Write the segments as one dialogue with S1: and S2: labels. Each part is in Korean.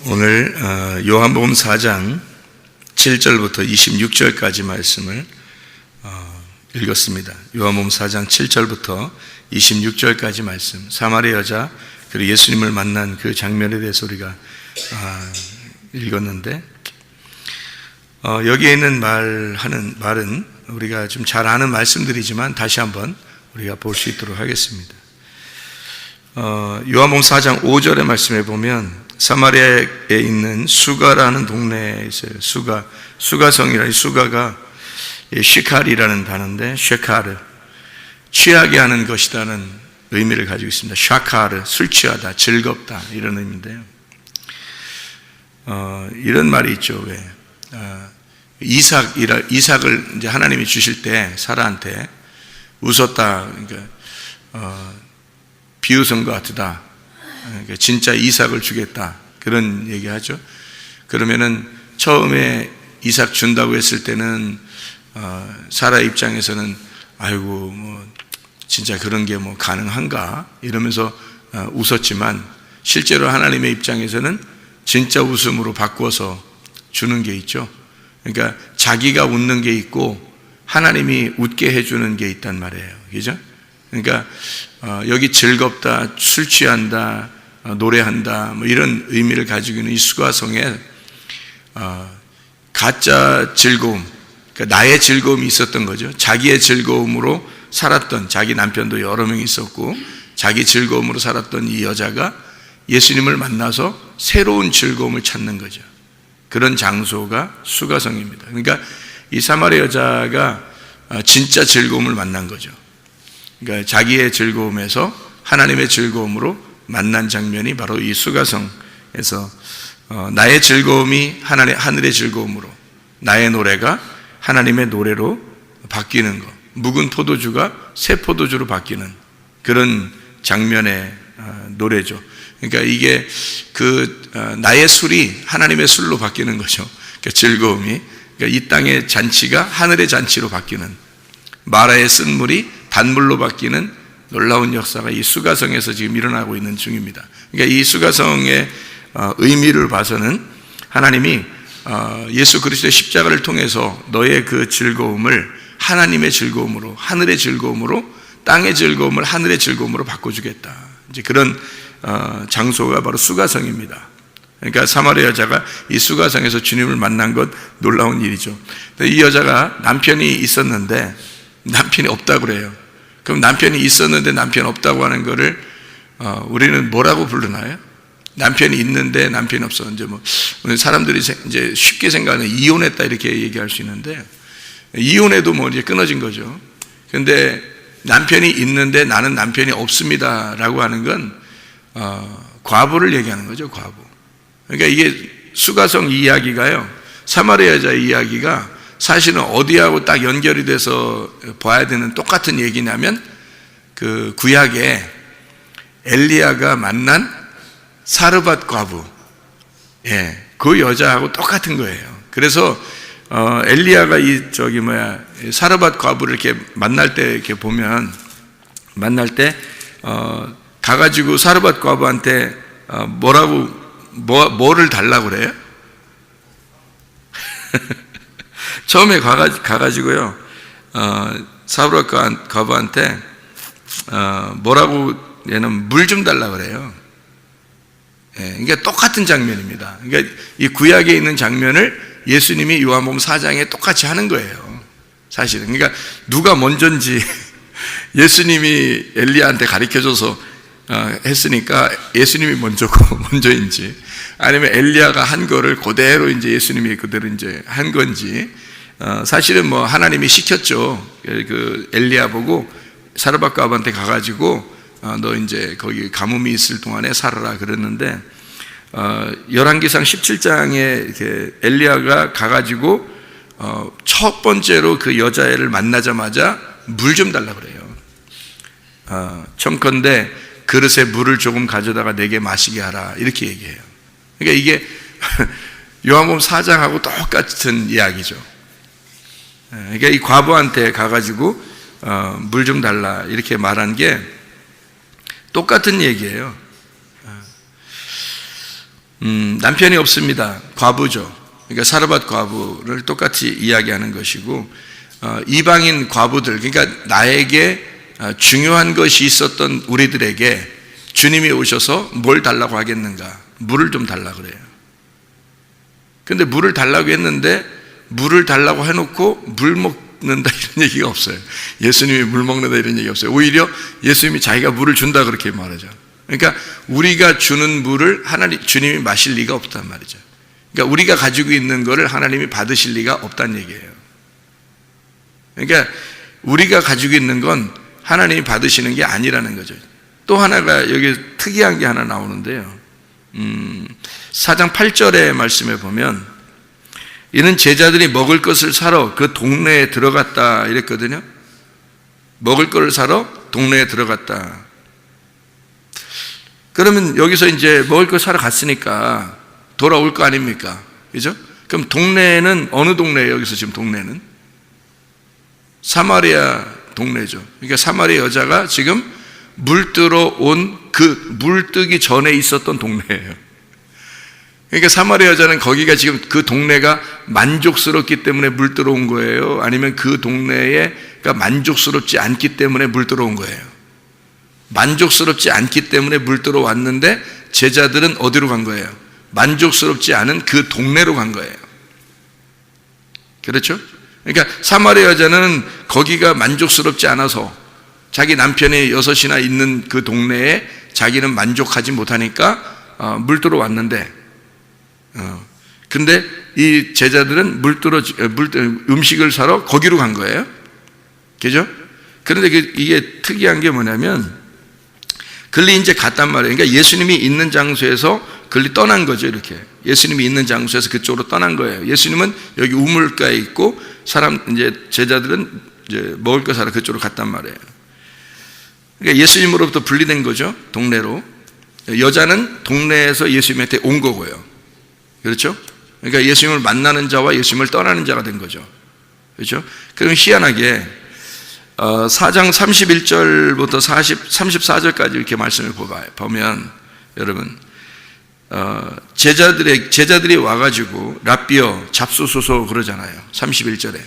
S1: 오늘 요한복음 4장 7절부터 26절까지 말씀을 읽었습니다. 요한복음 4장 7절부터 26절까지 말씀, 사마리아 여자 그리고 예수님을 만난 그 장면에 대해서 우리가 읽었는데, 여기에 있는 말은 우리가 좀 잘 아는 말씀들이지만 다시 한번 우리가 볼 수 있도록 하겠습니다. 요한복음 4장 5절의 말씀에 보면 사마리아에 있는 수가라는 동네에 있어요. 수가성이라, 수가가 시칼이라는 단어인데, 쉐카르, 취하게 하는 것이라는 의미를 가지고 있습니다. 샤카르, 술 취하다, 즐겁다, 이런 의미인데요. 이런 말이 있죠. 왜? 이삭을 이제 하나님이 주실 때 사라한테 웃었다, 그러니까 비웃은 것 같다, 그러니까 진짜 이삭을 주겠다, 그런 얘기하죠. 그러면은 처음에 이삭 준다고 했을 때는 사라 입장에서는 아이고 뭐 진짜 그런 게 뭐 가능한가 이러면서 웃었지만, 실제로 하나님의 입장에서는 진짜 웃음으로 바꾸어서 주는 게 있죠. 그러니까 자기가 웃는 게 있고 하나님이 웃게 해주는 게 있단 말이에요. 그죠? 그러니까 여기 즐겁다, 술 취한다, 노래한다, 뭐 이런 의미를 가지고 있는 이 수가성에 가짜 즐거움, 그러니까 나의 즐거움이 있었던 거죠. 자기의 즐거움으로 살았던, 자기 남편도 여러 명 있었고 자기 즐거움으로 살았던 이 여자가 예수님을 만나서 새로운 즐거움을 찾는 거죠. 그런 장소가 수가성입니다. 그러니까 이 사마리아 여자가 진짜 즐거움을 만난 거죠. 그러니까 자기의 즐거움에서 하나님의 즐거움으로 만난 장면이 바로 이 수가성에서 나의 즐거움이 하늘의 즐거움으로, 나의 노래가 하나님의 노래로 바뀌는 것, 묵은 포도주가 새 포도주로 바뀌는 그런 장면의 노래죠. 그러니까 이게 나의 술이 하나님의 술로 바뀌는 거죠. 그러니까 즐거움이, 그러니까 이 땅의 잔치가 하늘의 잔치로 바뀌는, 마라의 쓴물이 단물로 바뀌는 놀라운 역사가 이 수가성에서 지금 일어나고 있는 중입니다. 그러니까 이 수가성의 의미를 봐서는 하나님이 예수 그리스도의 십자가를 통해서 너의 그 즐거움을 하나님의 즐거움으로, 하늘의 즐거움으로, 땅의 즐거움을 하늘의 즐거움으로 바꿔주겠다, 이제 그런 장소가 바로 수가성입니다. 그러니까 사마리아 여자가 이 수가성에서 주님을 만난 것 놀라운 일이죠. 이 여자가 남편이 있었는데 남편이 없다고 그래요. 그럼 남편이 있었는데 남편 없다고 하는 거를 우리는 뭐라고 부르나요? 남편이 있는데 남편이 없어. 이제 뭐 사람들이 이제 쉽게 생각하는 이혼했다 이렇게 얘기할 수 있는데, 이혼해도 뭐 이제 끊어진 거죠. 근데 남편이 있는데 나는 남편이 없습니다라고 하는 건 과부를 얘기하는 거죠. 과부. 그러니까 이게 수가성 이야기가요, 사마리아 여자 이야기가 사실은 어디하고 딱 연결이 돼서 봐야 되는 똑같은 얘기냐면, 그 구약에 엘리야가 만난 사르밧 과부, 그 여자하고 똑같은 거예요. 그래서 엘리야가 사르밧 과부를 이렇게 만날 때 이렇게 보면, 만날 때 가가지고 사르밧 과부한테 뭐를 달라고 그래요? 처음에 가가지고요, 사르밧 과부한테 얘는 물 좀 달라고 그래요. 그러니까 똑같은 장면입니다. 그러니까 이 구약에 있는 장면을 예수님이 요한복음 4장에 똑같이 하는 거예요, 사실은. 그러니까 누가 먼저인지 예수님이 엘리야한테 가르쳐줘서 했으니까 예수님이 먼저인지, 아니면 엘리야가 한 거를 그대로 이제 예수님이 그대로 이제 한 건지, 사실은 뭐 하나님이 시켰죠. 그 엘리야 보고 사르밧 과부한테 가가지고 너 이제 거기 가뭄이 있을 동안에 살아라 그랬는데, 열왕기상 17장에 이렇게 엘리야가 가가지고 첫 번째로 그 여자애를 만나자마자 물 좀 달라 그래요. 청컨대 그릇에 물을 조금 가져다가 내게 마시게 하라, 이렇게 얘기해요. 그러니까 이게 요한복음 4장하고 똑같은 이야기죠. 그러니까 이 과부한테 가가지고 물 좀 달라 이렇게 말한 게 똑같은 얘기예요. 남편이 없습니다. 과부죠. 그러니까 사르밧 과부를 똑같이 이야기하는 것이고, 이방인 과부들, 그러니까 나에게 중요한 것이 있었던 우리들에게 주님이 오셔서 뭘 달라고 하겠는가? 물을 좀 달라고 그래요. 근데 물을 달라고 했는데 물을 달라고 해놓고 물 먹는다 이런 얘기가 없어요. 예수님이 물 먹는다 이런 얘기 없어요. 오히려 예수님이 자기가 물을 준다 그렇게 말하죠. 그러니까 우리가 주는 물을 주님이 마실 리가 없단 말이죠. 그러니까 우리가 가지고 있는 것을 하나님이 받으실 리가 없다는 얘기예요. 그러니까 우리가 가지고 있는 건 하나님이 받으시는 게 아니라는 거죠. 또 하나가 여기 특이한 게 하나 나오는데요. 4장 8절의 말씀에 보면 이는 제자들이 먹을 것을 사러 그 동네에 들어갔다 이랬거든요. 먹을 것을 사러 동네에 들어갔다. 그러면 여기서 이제 먹을 것 사러 갔으니까 돌아올 거 아닙니까? 그죠? 그럼 동네는 어느 동네예요? 여기서 지금 동네는 사마리아 동네죠. 그러니까 사마리아 여자가 지금 물뜨러 온 그 물뜨기 전에 있었던 동네예요. 그러니까 사마리아 여자는 거기가 지금 그 동네가 만족스럽기 때문에 물뜨러 온 거예요? 아니면 그 동네가 만족스럽지 않기 때문에 물뜨러 온 거예요? 만족스럽지 않기 때문에 물뜨러 왔는데 제자들은 어디로 간 거예요? 만족스럽지 않은 그 동네로 간 거예요. 그렇죠? 그러니까 사마리아 여자는 거기가 만족스럽지 않아서 자기 남편이 6이나 있는 그 동네에 자기는 만족하지 못하니까 물뜨러 왔는데, 근데 이 제자들은 음식을 사러 거기로 간 거예요. 그죠? 그런데 이게 특이한 게 뭐냐면 글리 이제 갔단 말이에요. 그러니까 예수님이 있는 장소에서 글리 떠난 거죠. 이렇게 예수님이 있는 장소에서 그쪽으로 떠난 거예요. 예수님은 여기 우물가에 있고 이제 제자들은 이제 먹을 거 사러 그쪽으로 갔단 말이에요. 그러니까 예수님으로부터 분리된 거죠. 동네로. 여자는 동네에서 예수님한테 온 거고요. 그렇죠? 그러니까 예수님을 만나는 자와 예수님을 떠나는 자가 된 거죠. 그렇죠? 그럼 희한하게 4장 31절부터 34절까지 이렇게 말씀을 보면 여러분 제자들이 와가지고 랍비여 잡수소서 그러잖아요. 31절에.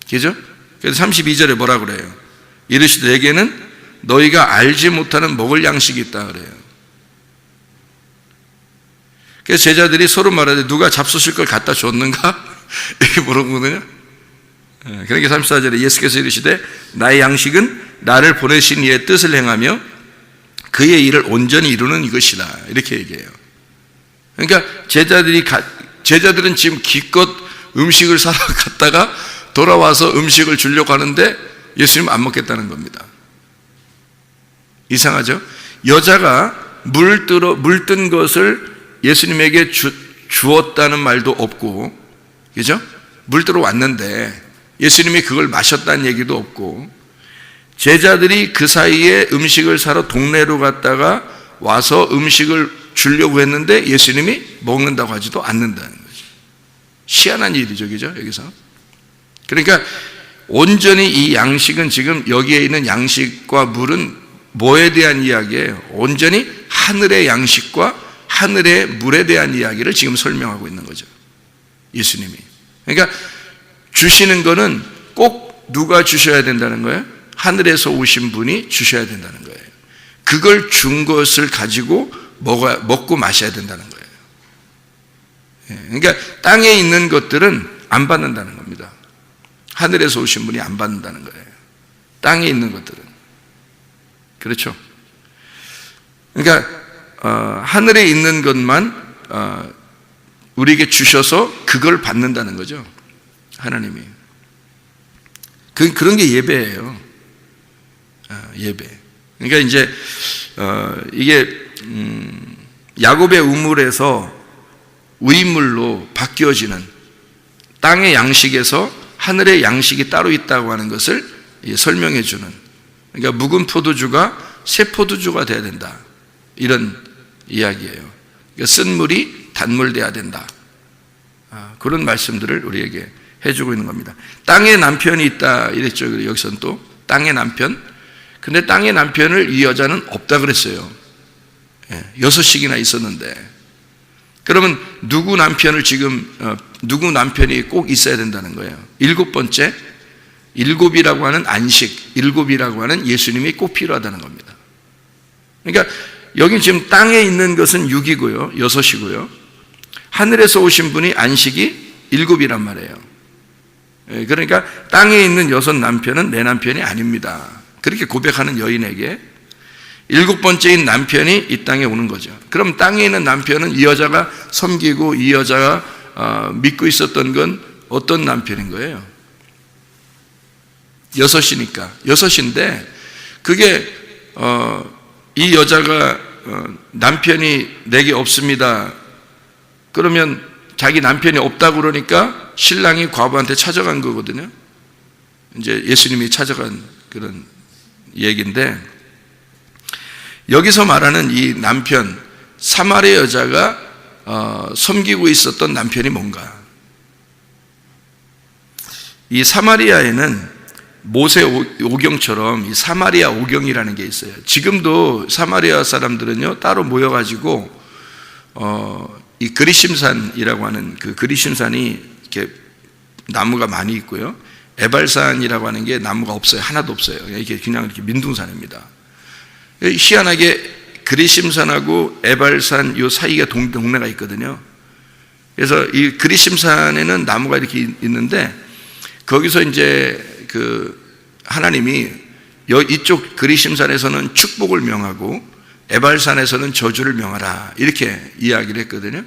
S1: 그죠? 그래서 32절에 뭐라 그래요? 이르시되 내게는 너희가 알지 못하는 먹을 양식이 있다 그래요. 그래서 제자들이 서로 말하되 누가 잡수실 걸 갖다 줬는가? 이렇게 물어보거든요. 그러니까 34절에 예수께서 이르시되 나의 양식은 나를 보내신 이의 뜻을 행하며 그의 일을 온전히 이루는 이것이다 이렇게 얘기해요. 그러니까 제자들은 지금 기껏 음식을 사러 갔다가 돌아와서 음식을 주려고 하는데 예수님은 안 먹겠다는 겁니다. 이상하죠? 여자가 물뜬 것을 예수님에게 주었다는 말도 없고, 그죠? 물들어 왔는데 예수님이 그걸 마셨다는 얘기도 없고, 제자들이 그 사이에 음식을 사러 동네로 갔다가 와서 음식을 주려고 했는데 예수님이 먹는다고 하지도 않는다는 거죠. 희한한 일이죠, 그죠? 여기서. 그러니까 온전히 이 양식은 지금 여기에 있는 양식과 물은 뭐에 대한 이야기예요? 온전히 하늘의 양식과 하늘의 물에 대한 이야기를 지금 설명하고 있는 거죠. 예수님이. 그러니까 주시는 거는 꼭 누가 주셔야 된다는 거예요? 하늘에서 오신 분이 주셔야 된다는 거예요. 그걸 준 것을 가지고 먹고 마셔야 된다는 거예요. 그러니까 땅에 있는 것들은 안 받는다는 겁니다. 하늘에서 오신 분이 안 받는다는 거예요. 땅에 있는 것들은. 그렇죠? 그러니까 하늘에 있는 것만 우리에게 주셔서 그걸 받는다는 거죠. 하나님이. 그런 게 예배예요. 예배. 그러니까 이제 이게 야곱의 우물에서 의물로 바뀌어지는 땅의 양식에서 하늘의 양식이 따로 있다고 하는 것을 설명해 주는, 그러니까 묵은 포도주가 새 포도주가 돼야 된다 이런 이야기예요. 그러니까 쓴 물이 단물 돼야 된다. 그런 말씀들을 우리에게 해주고 있는 겁니다. 땅에 남편이 있다 이랬죠. 여기서는 또 땅의 남편. 근데 땅의 남편을 이 여자는 없다 그랬어요. 6씩이나 있었는데 그러면 누구 남편이 꼭 있어야 된다는 거예요. 일곱 번째, 일곱이라고 하는 안식, 일곱이라고 하는 예수님이 꼭 필요하다는 겁니다. 그러니까 여기 지금 땅에 있는 것은 6이고요, 6이고요. 하늘에서 오신 분이 안식이 7이란 말이에요. 그러니까 땅에 있는 6 남편은 내 남편이 아닙니다. 그렇게 고백하는 여인에게 7번째인 남편이 이 땅에 오는 거죠. 그럼 땅에 있는 남편은 이 여자가 섬기고 이 여자가 믿고 있었던 건 어떤 남편인 거예요? 6이니까 6인데 그게 이 여자가 남편이 내게 없습니다. 그러면 자기 남편이 없다고 그러니까 신랑이 과부한테 찾아간 거거든요. 이제 예수님이 찾아간 그런 얘기인데, 여기서 말하는 이 남편, 사마리아 여자가 섬기고 있었던 남편이 뭔가? 이 사마리아에는 모세 오경처럼 이 사마리아 오경이라는 게 있어요. 지금도 사마리아 사람들은요, 따로 모여가지고 이 그리심산이라고 하는 그 그리심산이 이렇게 나무가 많이 있고요, 에발산이라고 하는 게 나무가 없어요. 하나도 없어요. 이게 그냥 이렇게 민둥산입니다. 희한하게 그리심산하고 에발산 요 사이가 동네가 있거든요. 그래서 이 그리심산에는 나무가 이렇게 있는데, 거기서 이제 그 하나님이 이쪽 그리심산에서는 축복을 명하고 에발산에서는 저주를 명하라, 이렇게 이야기를 했거든요.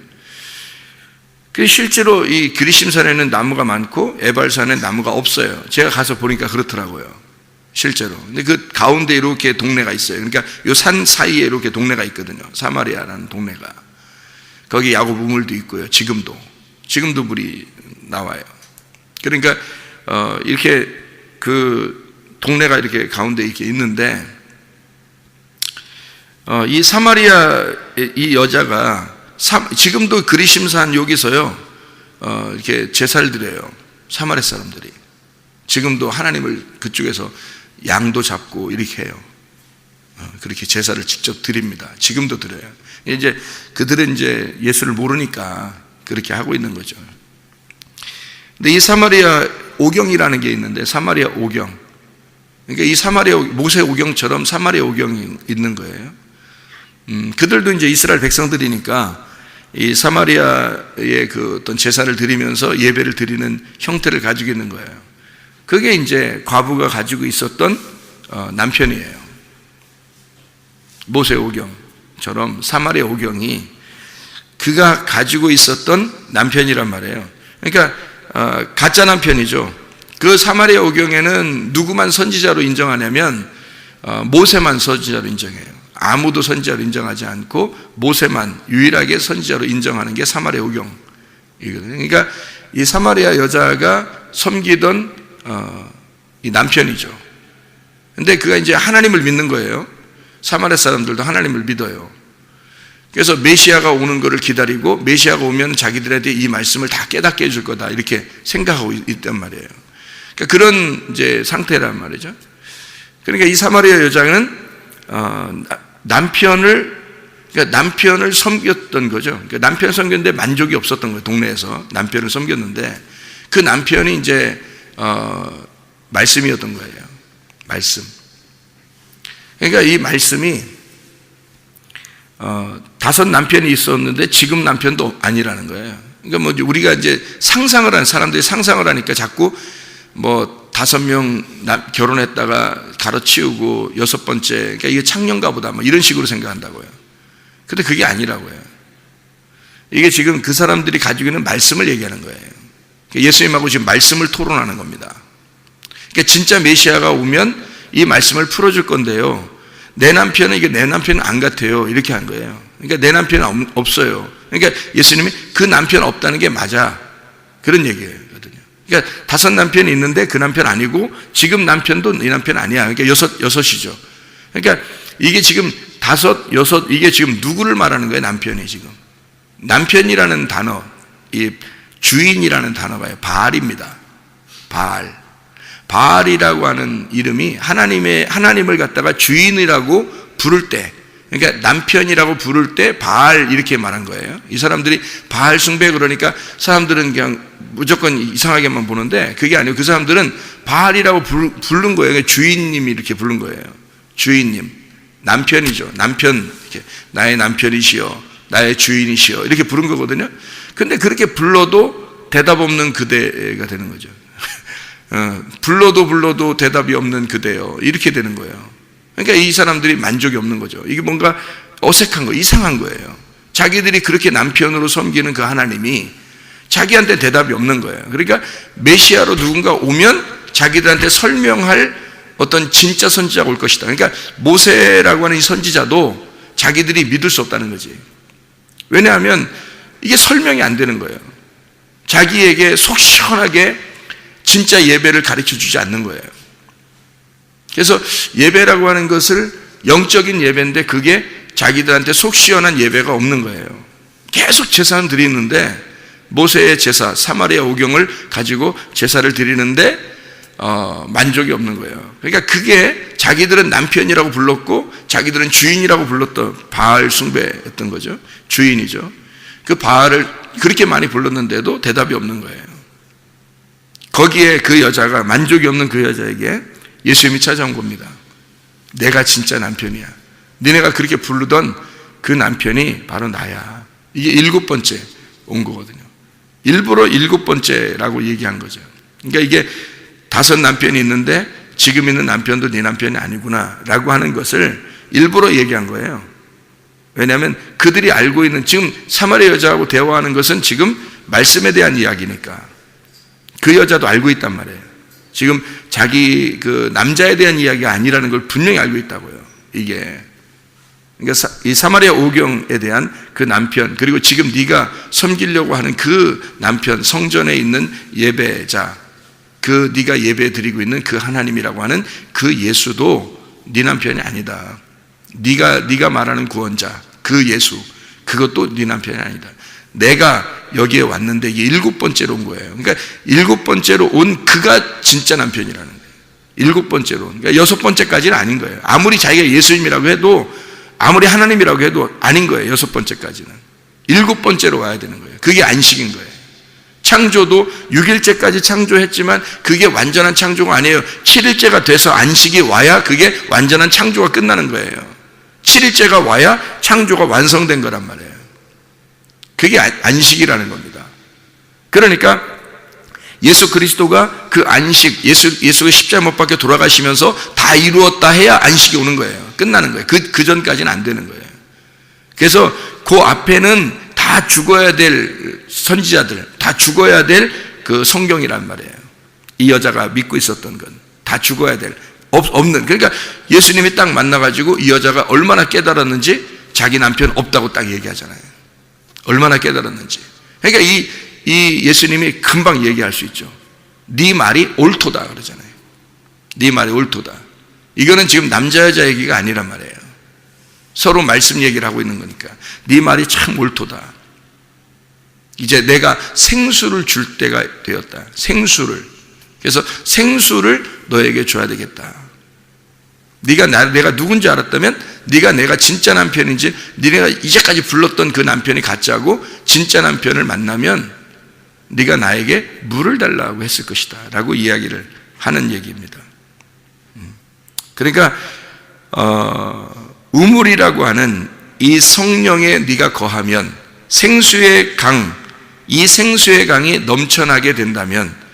S1: 실제로 이 그리심산에는 나무가 많고 에발산에 나무가 없어요. 제가 가서 보니까 그렇더라고요, 실제로. 근데 그 가운데 이렇게 동네가 있어요. 그러니까 이 산 사이에 이렇게 동네가 있거든요. 사마리아라는 동네가. 거기 야곱 우물도 있고요. 지금도 물이 나와요. 그러니까 이렇게 그 동네가 이렇게 가운데 이렇게 있는데, 이 사마리아 이 여자가 지금도 그리심산 여기서요 이렇게 제사를 드려요. 사마리아 사람들이 지금도 하나님을 그쪽에서 양도 잡고 이렇게 해요. 그렇게 제사를 직접 드립니다. 지금도 드려요. 이제 그들은 이제 예수를 모르니까 그렇게 하고 있는 거죠. 근데 이 사마리아 오경이라는 게 있는데, 사마리아 오경, 그러니까 이 사마리아 모세 오경처럼 사마리아 오경이 있는 거예요. 그들도 이제 이스라엘 백성들이니까 이 사마리아의 그 어떤 제사를 드리면서 예배를 드리는 형태를 가지고 있는 거예요. 그게 이제 과부가 가지고 있었던 남편이에요. 모세 오경처럼 사마리아 오경이 그가 가지고 있었던 남편이란 말이에요. 그러니까 가짜 남편이죠. 그 사마리아 오경에는 누구만 선지자로 인정하냐면 모세만 선지자로 인정해요. 아무도 선지자로 인정하지 않고 모세만 유일하게 선지자로 인정하는 게 사마리아 오경이거든요. 그러니까 이 사마리아 여자가 섬기던 이 남편이죠. 근데 그가 이제 하나님을 믿는 거예요. 사마리아 사람들도 하나님을 믿어요. 그래서 메시아가 오는 것을 기다리고, 메시아가 오면 자기들한테 이 말씀을 다 깨닫게 해줄 거다, 이렇게 생각하고 있단 말이에요. 그러니까 그런 이제 상태란 말이죠. 그러니까 이 사마리아 여자는 남편을 섬겼던 거죠. 그러니까 남편을 섬겼는데 만족이 없었던 거예요. 동네에서 남편을 섬겼는데 그 남편이 이제 말씀이었던 거예요. 말씀. 그러니까 이 말씀이 5 남편이 있었는데 지금 남편도 아니라는 거예요. 그러니까 뭐 우리가 이제 상상을 하는 사람들이 상상을 하니까 자꾸 뭐 5명 결혼했다가 가로치우고 6번째, 그러니까 이게 창녀인가 보다, 뭐 이런 식으로 생각한다고요. 근데 그게 아니라고요. 이게 지금 그 사람들이 가지고 있는 말씀을 얘기하는 거예요. 예수님하고 지금 말씀을 토론하는 겁니다. 그러니까 진짜 메시아가 오면 이 말씀을 풀어줄 건데요, 내 남편은 이게 내 남편은 안 같아요, 이렇게 한 거예요. 그러니까 내 남편은 없어요. 그러니까 예수님이 그 남편 없다는 게 맞아, 그런 얘기예요. 그러니까 5 남편이 있는데 그 남편 아니고 지금 남편도 이 남편 아니야. 그러니까 6이죠. 그러니까 이게 지금 5, 6, 이게 지금 누구를 말하는 거예요? 남편이 지금. 남편이라는 단어, 이 주인이라는 단어가 바알입니다. 바알. 바알이라고 하는 이름이 하나님을 갖다가 주인이라고 부를 때, 그러니까 남편이라고 부를 때 바알 이렇게 말한 거예요. 이 사람들이 바알 숭배 그러니까 사람들은 그냥 무조건 이상하게만 보는데 그게 아니고 그 사람들은 바알이라고 부른 거예요. 그러니까 주인님이 이렇게 부른 거예요. 주인님, 남편이죠. 남편, 이렇게 나의 남편이시여, 나의 주인이시여 이렇게 부른 거거든요. 근데 그렇게 불러도 대답 없는 그대가 되는 거죠. 불러도 대답이 없는 그대요 이렇게 되는 거예요. 그러니까 이 사람들이 만족이 없는 거죠. 이게 뭔가 어색한 거, 이상한 거예요. 자기들이 그렇게 남편으로 섬기는 그 하나님이 자기한테 대답이 없는 거예요. 그러니까 메시아로 누군가 오면 자기들한테 설명할 어떤 진짜 선지자가 올 것이다. 그러니까 모세라고 하는 이 선지자도 자기들이 믿을 수 없다는 거지. 왜냐하면 이게 설명이 안 되는 거예요. 자기에게 속 시원하게 진짜 예배를 가르쳐 주지 않는 거예요. 그래서 예배라고 하는 것을 영적인 예배인데 그게 자기들한테 속 시원한 예배가 없는 거예요. 계속 제사는 드리는데 모세의 제사, 사마리아 오경을 가지고 제사를 드리는데 만족이 없는 거예요. 그러니까 그게 자기들은 남편이라고 불렀고 자기들은 주인이라고 불렀던 바알 숭배였던 거죠. 주인이죠. 그 바알을 그렇게 많이 불렀는데도 대답이 없는 거예요. 거기에 그 여자가 만족이 없는 그 여자에게 예수님이 찾아온 겁니다. 내가 진짜 남편이야. 니네가 그렇게 부르던 그 남편이 바로 나야. 이게 7번째 온 거거든요. 일부러 7번째라고 얘기한 거죠. 그러니까 이게 5 남편이 있는데 지금 있는 남편도 네 남편이 아니구나 라고 하는 것을 일부러 얘기한 거예요. 왜냐하면 그들이 알고 있는 지금 사마리아 여자하고 대화하는 것은 지금 말씀에 대한 이야기니까 그 여자도 알고 있단 말이에요. 지금 자기 그 남자에 대한 이야기가 아니라는 걸 분명히 알고 있다고요. 이게 그러니까 이 사마리아 오경에 대한 그 남편 그리고 지금 네가 섬기려고 하는 그 남편 성전에 있는 예배자 그 네가 예배 드리고 있는 그 하나님이라고 하는 그 예수도 네 남편이 아니다. 네가 말하는 구원자 그 예수 그것도 네 남편이 아니다. 내가 여기에 왔는데 이게 7번째로 온 거예요. 그러니까 7번째로 온 그가 진짜 남편이라는 거예요. 7번째로. 그러니까 6번째까지는 아닌 거예요. 아무리 자기가 예수님이라고 해도 아무리 하나님이라고 해도 아닌 거예요. 6번째까지는. 7번째로 와야 되는 거예요. 그게 안식인 거예요. 창조도 6일째까지 창조했지만 그게 완전한 창조가 아니에요. 7일째가 돼서 안식이 와야 그게 완전한 창조가 끝나는 거예요. 7일째가 와야 창조가 완성된 거란 말이에요. 그게 안식이라는 겁니다. 그러니까 예수 그리스도가 그 안식, 예수가 십자가 못 박혀 돌아가시면서 다 이루었다 해야 안식이 오는 거예요. 끝나는 거예요. 그 전까지는 안 되는 거예요. 그래서 그 앞에는 다 죽어야 될 선지자들, 다 죽어야 될 그 성경이란 말이에요. 이 여자가 믿고 있었던 건 다 죽어야 될 없는. 그러니까 예수님이 딱 만나가지고 이 여자가 얼마나 깨달았는지 자기 남편 없다고 딱 얘기하잖아요. 얼마나 깨달았는지. 그러니까 이 예수님이 금방 얘기할 수 있죠. 네 말이 옳도다 그러잖아요. 네 말이 옳도다. 이거는 지금 남자 여자 얘기가 아니란 말이에요. 서로 말씀 얘기를 하고 있는 거니까. 네 말이 참 옳도다. 이제 내가 생수를 줄 때가 되었다. 생수를. 그래서 생수를 너에게 줘야 되겠다. 내가 누군지 알았다면 네가 내가 진짜 남편인지 네가 이제까지 불렀던 그 남편이 가짜고 진짜 남편을 만나면 네가 나에게 물을 달라고 했을 것이다 라고 이야기를 하는 얘기입니다. 그러니까 우물이라고 하는 이 성령에 네가 거하면 생수의 강, 이 생수의 강이 넘쳐나게 된다면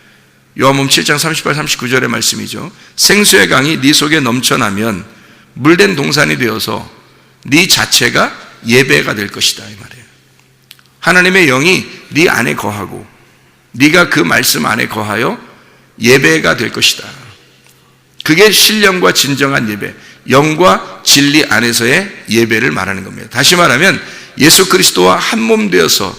S1: 요한복음 7장 38, 39절의 말씀이죠. 생수의 강이 네 속에 넘쳐나면 물된 동산이 되어서 네 자체가 예배가 될 것이다 이 말이에요. 하나님의 영이 네 안에 거하고 네가 그 말씀 안에 거하여 예배가 될 것이다. 그게 신령과 진정한 예배, 영과 진리 안에서의 예배를 말하는 겁니다. 다시 말하면 예수 그리스도와 한 몸 되어서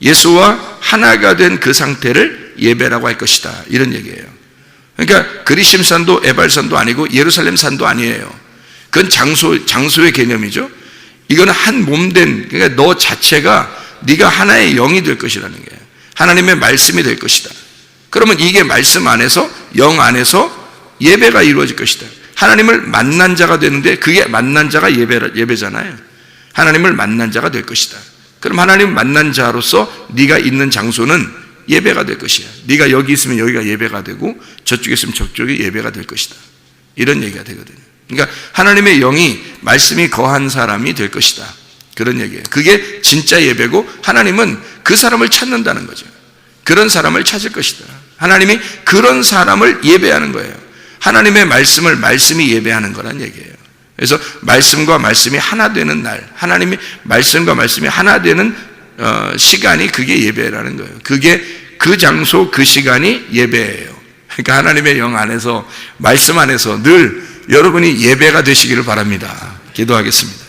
S1: 예수와 하나가 된 그 상태를 예배라고 할 것이다 이런 얘기예요. 그러니까 그리심산도 에발산도 아니고 예루살렘산도 아니에요. 그건 장소의 개념이죠. 이거는 한 몸 된, 그러니까 너 자체가 네가 하나의 영이 될 것이라는 거예요. 하나님의 말씀이 될 것이다. 그러면 이게 말씀 안에서 영 안에서 예배가 이루어질 것이다. 하나님을 만난 자가 되는데 그게 만난 자가 예배잖아요. 하나님을 만난 자가 될 것이다. 그럼 하나님을 만난 자로서 네가 있는 장소는 예배가 될 것이야. 네가 여기 있으면 여기가 예배가 되고 저쪽에 있으면 저쪽이 예배가 될 것이다. 이런 얘기가 되거든요. 그러니까 하나님의 영이 말씀이 거한 사람이 될 것이다. 그런 얘기예요. 그게 진짜 예배고 하나님은 그 사람을 찾는다는 거죠. 그런 사람을 찾을 것이다. 하나님이 그런 사람을 예배하는 거예요. 하나님의 말씀을 말씀이 예배하는 거란 얘기예요. 그래서 말씀과 말씀이 하나 되는 날, 하나님이 말씀과 말씀이 하나 되는 시간이 그게 예배라는 거예요. 그게 그 장소, 그 시간이 예배예요. 그러니까 하나님의 영 안에서, 말씀 안에서 늘 여러분이 예배가 되시기를 바랍니다. 기도하겠습니다.